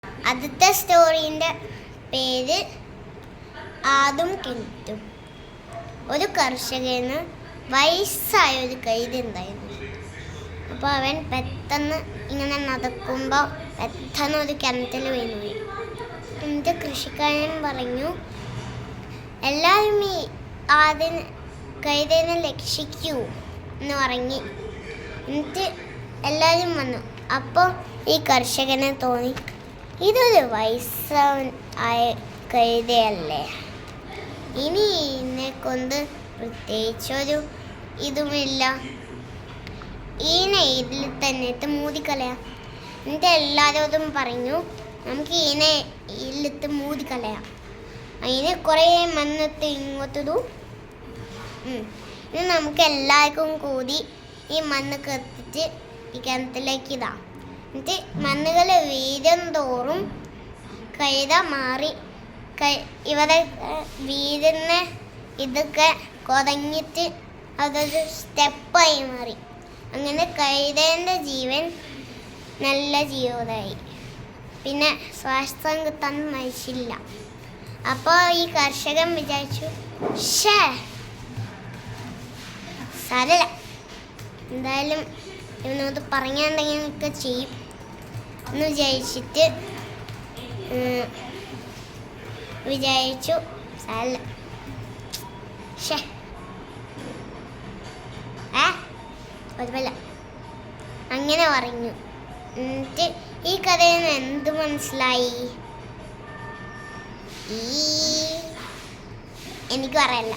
ആദ്യത്തെ സ്റ്റോറീൻ്റെ പേര് ആദും കിണറ്റും. ഒരു കർഷകന് വയസ്സായ ഒരു കൈത ഉണ്ടായിരുന്നു. അപ്പോൾ അവൻ പെട്ടെന്ന് ഇങ്ങനെ നടക്കുമ്പോൾ പെട്ടെന്ന് ഒരു കിണറ്റിൽ വീണുപോയി. എന്നിട്ട് കൃഷിക്കാരൻ പറഞ്ഞു, എല്ലാവരും ഈ കൈതേനെ രക്ഷിക്കൂ എന്ന് പറഞ്ഞ്. എന്നിട്ട് എല്ലാവരും വന്നു. അപ്പോൾ ഈ കർഷകനെ തോന്നി, ഇതൊരു വയസ്സായ കൈതയല്ലേ, ഇനി ഇതിനെ കൊണ്ട് പ്രത്യേകിച്ചൊരു ഇതുമില്ല, ഇതിനെ ഇതിൽ തന്നെ ഇട്ട് മൂടിക്കളയാം. എന്നിട്ട് എല്ലാവരോടും പറഞ്ഞു, നമുക്ക് ഇതിനെ ഇതിലിട്ട് മൂടിക്കളയാം. അതിന് കുറേ മണ്ണിട്ട് ഇങ്ങോട്ടിടും. ഇനി നമുക്ക് എല്ലാവർക്കും കൂടി ഈ മണ്ണ് കത്തിച്ച് ഈ കിണറ്റിലേക്ക് ഇടാം. എന്നിട്ട് മണ്ണുകൾ വീഴും തോറും കൈത മാറി ഇവിടെ വീഴുന്ന ഇതൊക്കെ കുറഞ്ഞിട്ട് അതൊരു സ്റ്റെപ്പായി മാറി. അങ്ങനെ കൈതേൻ്റെ ജീവൻ നല്ല ജീവനായി. പിന്നെ ശ്വാസം കിട്ടാൻ മനുഷ്യല്ല. അപ്പോൾ ഈ കർഷകൻ വിചാരിച്ചു, സാരമില്ല, എന്തായാലും ഇവനോട് പറഞ്ഞുണ്ടെങ്കിൽ ഒക്കെ ചെയ്യും എന്ന് വിചാരിച്ചു സാരമില്ല. കുഴപ്പമില്ല അങ്ങനെ പറഞ്ഞു. എന്നിട്ട് ഈ കഥയിൽ നിന്ന് എന്ത് മനസ്സിലായി? എനിക്ക് പറയല്ല.